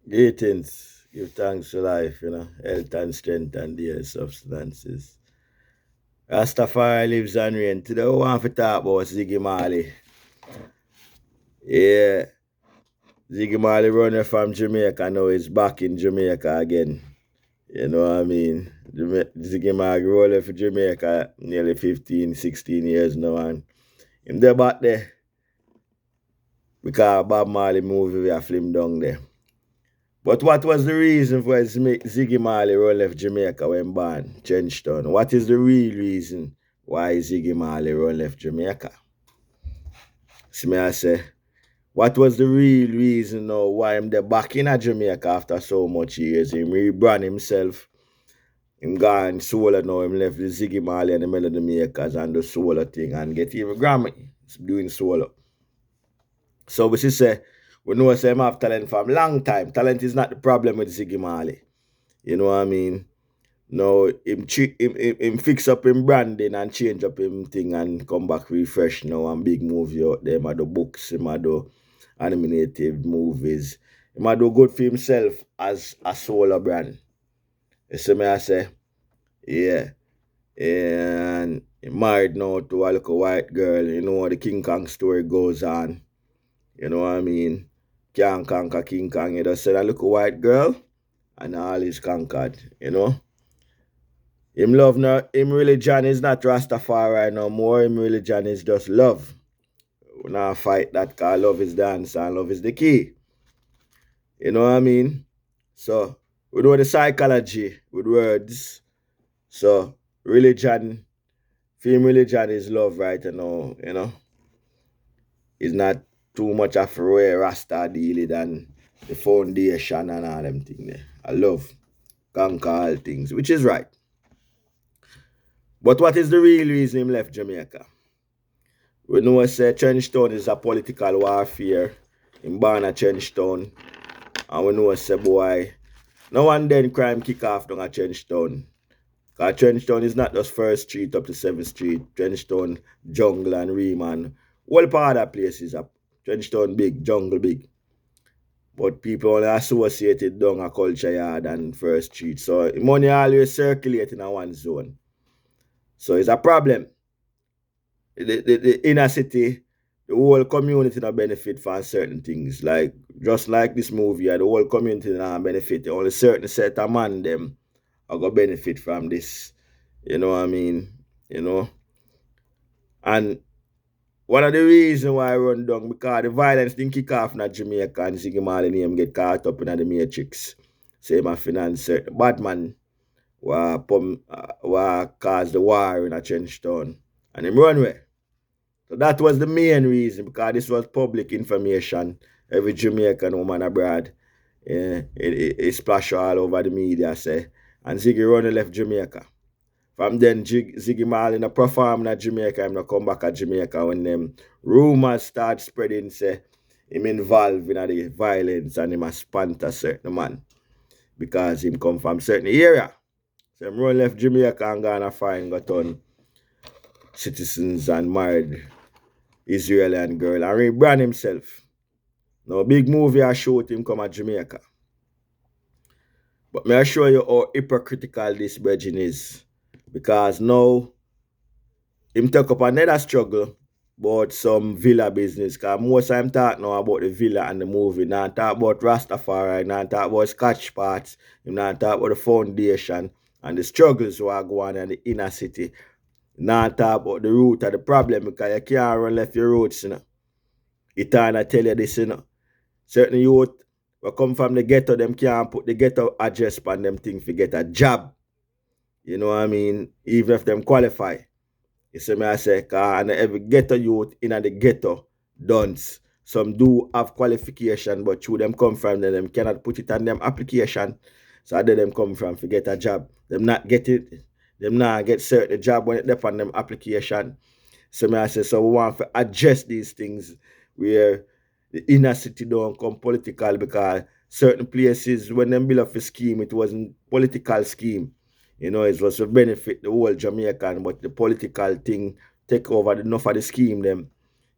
Greetings. Give thanks to life, health and strength and dear substances. Rastafari lives and reigns. Today we want to talk about Ziggy Marley. Yeah, Ziggy Marley running from Jamaica now is back in Jamaica again. You know what I mean? Ziggy Marley rolling for Jamaica nearly 15, 16 years now, and him there back there because Bob Marley movie we have filmed down there. But what was the reason for Ziggy Marley run left Jamaica when born, Trenchtown? What is the real reason why Ziggy Marley run left Jamaica? See me I say, what was the real reason now why him there back in a Jamaica after so much years? Him rebrand himself. Him gone solo now. Him left the Ziggy Marley and the Melody Makers and the solo thing and get even Grammy doing solo. So we say, we know say him have talent from long time. Talent is not the problem with Ziggy Marley. You know what I mean? No, him fix up him branding and change up him thing and come back refresh now and big movie out there. Him a do books, him a do animated movies. Him a do good for himself as a solo brand. You see me I say? Yeah. And he married now to a little white girl. You know the King Kong story goes on. You know what I mean? Can't conquer King Kong. You just said a little white girl and all is conquered, Him love no him religion is not Rastafari no more. Him religion is just love. We not fight that cause love is the answer and love is the key. You know what I mean? So we do the psychology with words. So religion, film religion is love right now. It's not too much of a way Rasta deal it than the foundation and all them things there. I love conquer all things, which is right. But what is the real reason him left Jamaica? We know say Trenchtown is a political warfare. In born at Trenchtown. And we know say boy, no one then crime kick off down at Trenchtown. Because Trenchtown is not just first street up to 7th Street. Trenchtown, Jungle and Reman. All part of that place is up. Trenchtown big, Jungle big. But people only associate it down a culture yard and first street. So money always circulate in a one zone. So it's a problem. The inner city, the whole community not benefit from certain things. Like just like this movie, the whole community not benefit. Only certain set of man them are gonna benefit from this. You know what I mean? You know? And one of the reasons why I run down because the violence didn't kick off in Jamaica and Ziggy Marley name get caught up in the matrix. Same as finance certain bad man who caused the war in a Trenchtown. And him run away. So that was the main reason because this was public information. Every Jamaican woman abroad, it splashed all over the media, say. And Ziggy Runner left Jamaica. From then, Ziggy Marley no perform in Jamaica, him no come back at Jamaica when them rumors start spreading, say, him involved in the violence and him a sponsor certain man because him come from certain area. So him run left Jamaica and gonna find got on citizens and married Israeli girl and rebrand himself. Now big movie I showed him come at Jamaica. But may I show you how hypocritical this virgin is. Because now him take up another struggle about some villa business. Because most of him talk now about the villa and the movie. Now talk about Rastafari, now talk about Scotch parts, him now talk about the foundation and the struggles who are going on in the inner city. Now talk about the root of the problem because you can't run left your roots, It and I tell you this, Certain youth will come from the ghetto, them can't put the ghetto address on them things to get a job. You know what I mean? Even if them qualify. You see me I say, and every ghetto youth in the ghetto dance. Some do have qualification, but through them come from them cannot put it on them application. So how do them come from to get a job? Them not get it. Them not get certain job when it depend on them application. So me I say, so we want to adjust these things where the inner city don't come political because certain places when them build up a scheme, it wasn't political scheme. It was to benefit the whole Jamaican, but the political thing take over enough of the scheme them.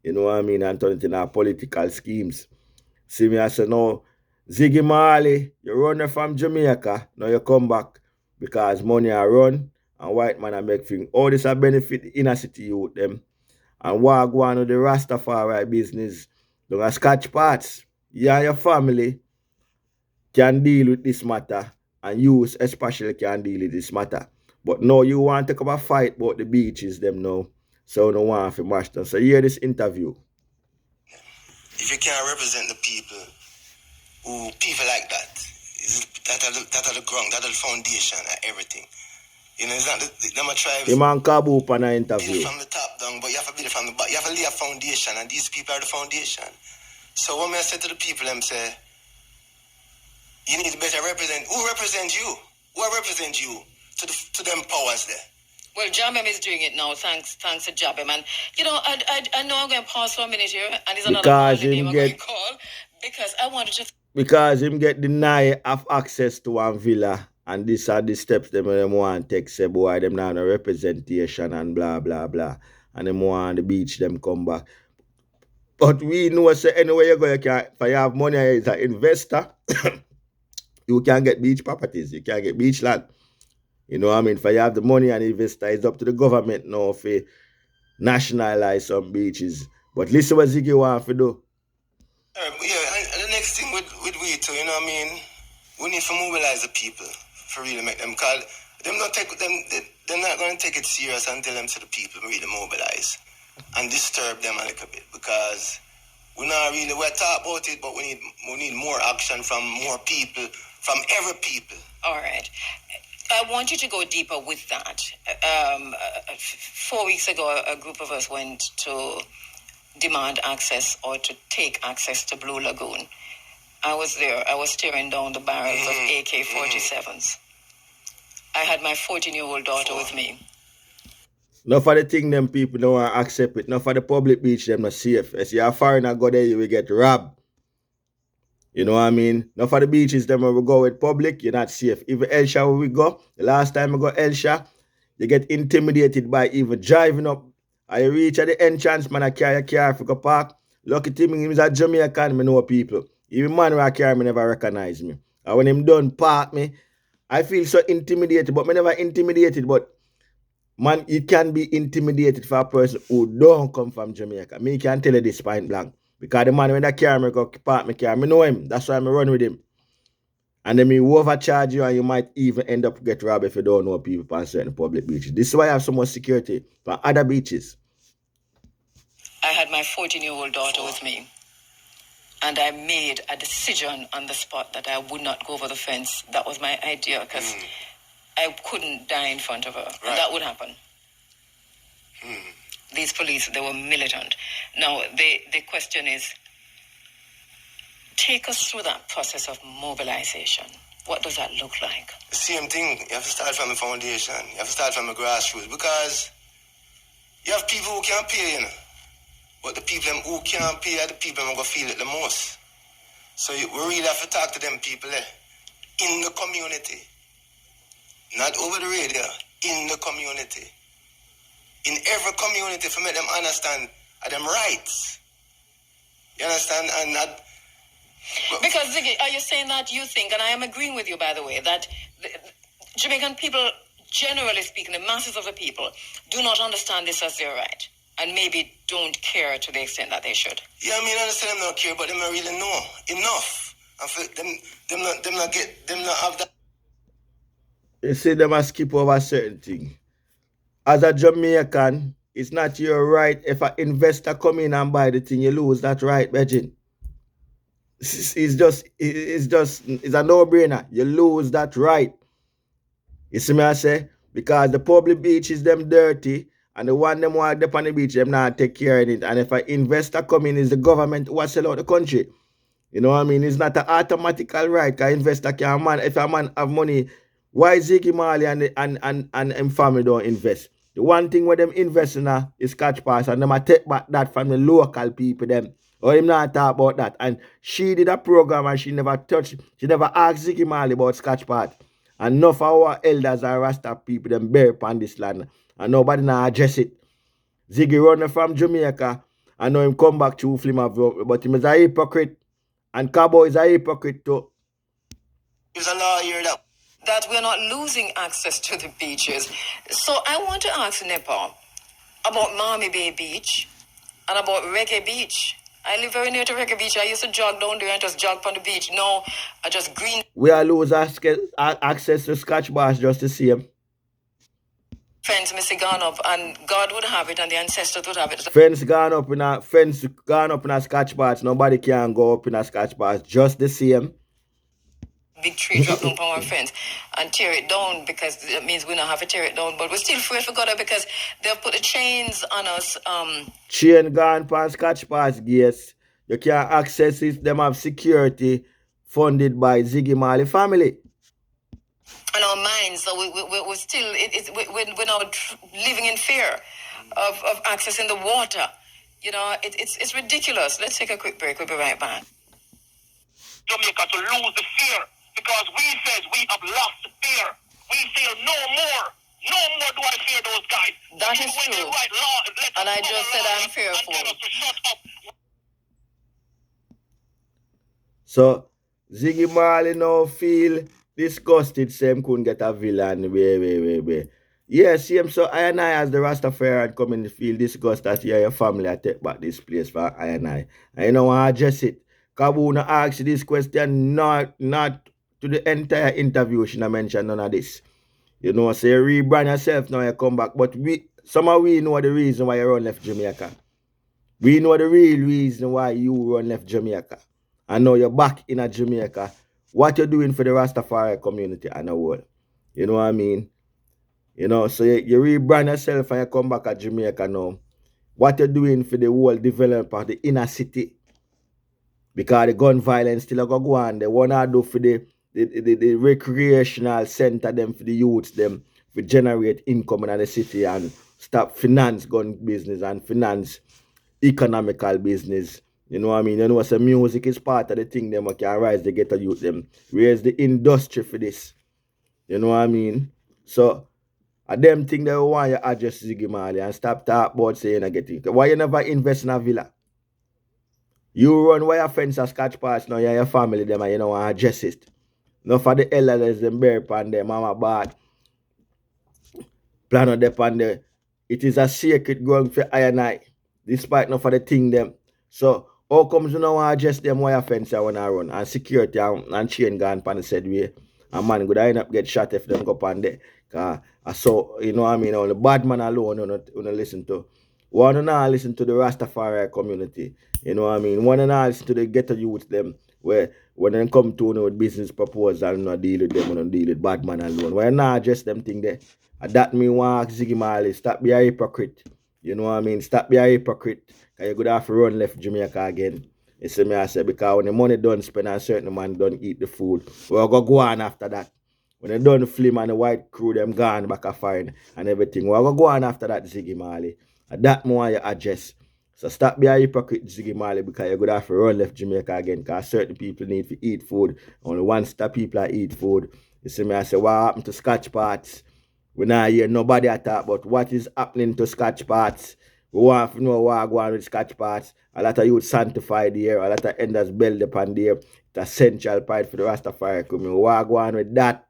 You know what I mean? And turn it into political schemes. See me I say no, Ziggy Marley, you run from Jamaica, now you come back because money are run and white man are make things. All this a benefit the inner city youth them. And what go on with the Rastafari business, the scotch parts, you and your family can deal with this matter and you especially can deal with this matter. But no, you want to come a fight about the beaches them now. So no one to mash them. So hear this interview. If you can't represent the people people like that, that are the ground, that are the foundation and everything. You know, it's not them a tribe. The man Kabu up on an interview. Build from the top down, but you have to build from the back. You have to lay a foundation, and these people are the foundation. So when I say to the people, them say, you need to better represent. Who represent you? Who represent you to them powers there? Well, Jabem is doing it now, thanks to Jabem. And, you know, I know I'm going to pause for a minute here, and it's another name I'm going to call, because I wanted to... Because him get denied of access to one villa, and these are the steps them want to take, say, boy, them now no representation and blah, blah, blah. And them want the beach, them come back. But we know, say, anywhere you go, you can, if you have money as an investor, you can get beach properties, you can get beach land. You know what I mean? If you have the money and investor, it's up to the government now to nationalize some beaches. But listen what Ziggy want to do. Yeah, and the next thing with we too, you know what I mean? We need to mobilize the people for really make them call. They're not going to take it serious until them to the people really mobilize and disturb them a little bit, because we're talking about it, but we need more action from more people, from every people. All right. I want you to go deeper with that. 4 weeks ago, a group of us went to demand access or to take access to Blue Lagoon. I was there. I was staring down the barrels of AK-47s. I had my 14-year-old daughter with me. Not for the thing them people don't want to accept it. Not for the public beach them not safe. As you're a foreigner go there, you will get robbed. You know what I mean? Not for the beaches them when we go with public, you're not safe. Even Elsha where we go, the last time we go Elsha, you get intimidated by even driving up. I reach at the entrance, man, I carry a car for go park. Lucky to me, he's a Jamaican, me know people. Even man who I carry me never recognize me. And when him done park me, I feel so intimidated, but me never intimidated, but man, it can be intimidated for a person who don't come from Jamaica. Me can tell you this point blank. Because the man when I carry me go park me car, me know him. That's why I run with him. And then me overcharge you and you might even end up get robbed if you don't know people on certain public beaches. This is why I have so much security for other beaches. I had my 14-year-old daughter with me. And I made a decision on the spot that I would not go over the fence. That was my idea, because I couldn't die in front of her. Right. And that would happen. These police, they were militant. Now, the question is, take us through that process of mobilization. What does that look like? The same thing. You have to start from the foundation. You have to start from the grassroots, because you have people who can't pay, you know. But the people who can't pay are the people who are going to feel it the most. So we really have to talk to them people in the community. Not over the radio, in the community. In every community, to make them understand them rights. You understand? And not... Because, Ziggy, are you saying that you think, and I am agreeing with you, by the way, that the Jamaican people, generally speaking, the masses of the people, do not understand this as their right, and maybe don't care to the extent that they should? Yeah, I mean, I understand them not care, but them not really know enough. And for them not have that. You see, them a skip over certain thing. As a Jamaican, it's not your right. If an investor come in and buy the thing, you lose that right, Virgin. It's a no-brainer. You lose that right. You see me I say? Because the public beach is them dirty, and the one them walk up on the beach, them not take care of it. And if an investor come in, is the government who sell out the country. You know what I mean? It's not an automatical right, because investor can man. If a man have money, why Ziggy Marley and family don't invest? The one thing where them invest in is catch pass, and them a take back that from the local people them. Or him not talk about that. And she did a program and she never asked Ziggy Marley about Scotch Part. And enough of our elders and Rasta people them bear upon this land. And nobody now address it. Ziggy running from Jamaica. I know him come back to Flima, but him is a hypocrite. And Cabo is a hypocrite too. There's a law here that we're not losing access to the beaches. So I want to ask Nepal about Marmy Bay Beach and about Reggae Beach. I live very near to Reggae Beach. I used to jog down there and just jog on the beach. No, I just green. We are lose access to Scotch bars just the same. Fence missing gone up, and God would have it, and the ancestors would have it. Fence gone up in a Scotch bars. Nobody can go up in a Scotch bars. Just the same. Big tree drop down from our fence and tear it down, because it means we don't have to tear it down, but we're still afraid for God because they've put the chains on us. Chain gone past Scotch bars gates. You can't access it. Them have security funded by Ziggy Marley family. On our minds, so we're still we're now living in fear of accessing the water. You know, it's ridiculous. Let's take a quick break. We'll be right back. Jamaica to lose the fear, because we says we have lost the fear. We feel no more do I fear those guys. That is true. And I just said I'm fearful. So Ziggy Marley now feel disgusted, same couldn't get a villain. Way. Yes, him so I and I as the Rastafari come in feel disgusted that your family I take back this place for I and I. And you know I address it. Kabuna asked this question not to the entire interview, she not mentioned none of this. You know, so you rebrand yourself now you come back. But somehow we know the reason why you run left Jamaica. We know the real reason why you run left Jamaica. And now you're back in a Jamaica. What you're doing for the Rastafari community and the world. You know what I mean? You know, so you rebrand yourself and you come back at Jamaica now. What you're doing for the whole development of the inner city. Because the gun violence still go on. They want to do for the recreational center them for the youths them to generate income in the city and stop finance gun business and finance economical business. You know what I mean? You know, so music is part of the thing them can rise the ghetto youth them. Raise the industry for this. You know what I mean? So a them thing they want you address Ziggy Marley and stop talk about saying I get it. Why you never invest in a villa? You run wire fence and Scotch parts now, you and your family them and you know want to address it. No for the elders them bear upon them, mama bad. Plan on upon them. It is a sacred ground for I and I. Despite not for the thing them. So how comes you know want to address them wire fence I want to run and security and chain gone pan the said way. And man could end up get shot if them go upon there. Cause I saw, you know what I mean, only bad man alone you know listen to. One and all listen to the Rastafari community. You know what I mean? One and all listen to the ghetto youth them where when they come to with business proposal, not deal with them, not deal with bad man alone. Why not address them thing there? And that me want Ziggy Marley, stop be a hypocrite. You know what I mean? Stop be a hypocrite. Cause you could have to run left Jamaica again. You see me I say, because when the money done spend and certain man don't eat the food, we're gonna go on after that. When they done film and the white crew them gone back a fine and everything, we're gonna go on after that Ziggy Marley. And that more you address. So stop being a hypocrite, Ziggy Marley, because you're going to have to run left Jamaica again, because certain people need to eat food. Only once the people that eat food. You see me, I say, what happened to Scotch parts? We not hear nobody talk about what is happening to Scotch parts. We want to know what going on with Scotch parts. A lot of youth sanctified here, a lot of enders build upon there. It's essential part for the Rastafari community. What going on with that?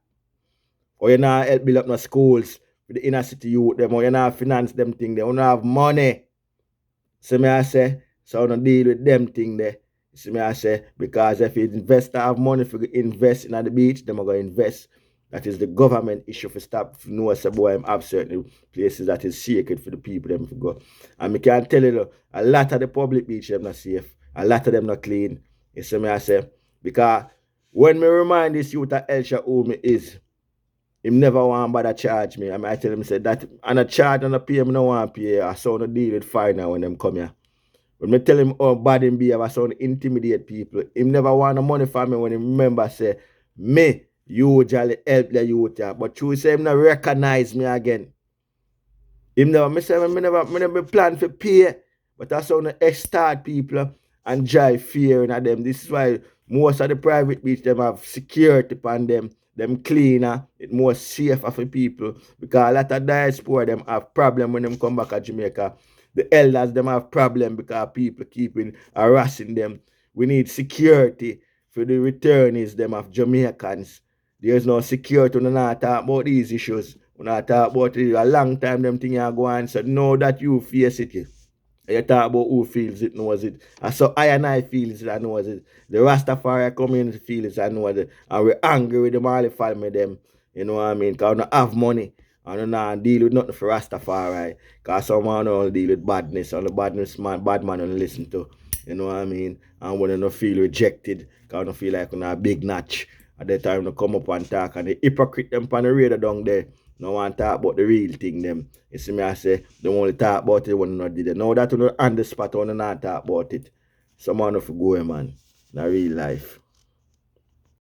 Or you not help build up no schools with the inner city youth, them, or you not finance them thing, they don't have money. See me I say, so I don't deal with them thing there. See me I say, because if investors have money for invest in the beach, them are going to invest. That is the government issue for stop. If you know say boy, I'm have certain places that is sacred for the people them to go. And I can tell you, a lot of the public beach them not safe. A lot of them not clean. You see me I say, because when me remind this youth that Elsha who me is, him never want bother charge me. I mean, I tell him, say that, and a charge and a pay, him no want pay. I saw no deal with fine now when them come here. When me tell him how bad him be, I saw intimidate people. Him never want no money from me when he remember say, me usually help the youth here. But you say him not recognize me again. Him never, me say, me never plan for pay. But I saw no extort people and drive fear in them. This is why most of the private beach, them have security upon them. Them cleaner, it more safer for people, because a lot of diaspora them have problem when them come back to Jamaica. The elders them have problem because people keeping harassing them We need security for the returnees them of Jamaicans. There's no security. We not talk about these issues. We not talk about it. A long time them thing you go on. So know that you face it. You talk about who feels it, knows it. And so I and I feels it and knows it. The Rastafari community feels it and knows it. And we're angry with the Marley family them. You know what I mean? Because we don't have money. And we don't deal with nothing for Rastafari. Because someone don't deal with badness. And the badness man, bad man don't listen to. You know what I mean? And when they don't feel rejected. Because we don't feel like we're a big notch. At the time they come up and talk. And the hypocrite them on the radar down there. No one talk about the real thing them. You see me, I say, they only talk about it when they not did it. Now that on the spot, when they not talk about it. Someone have to go, man. In real life.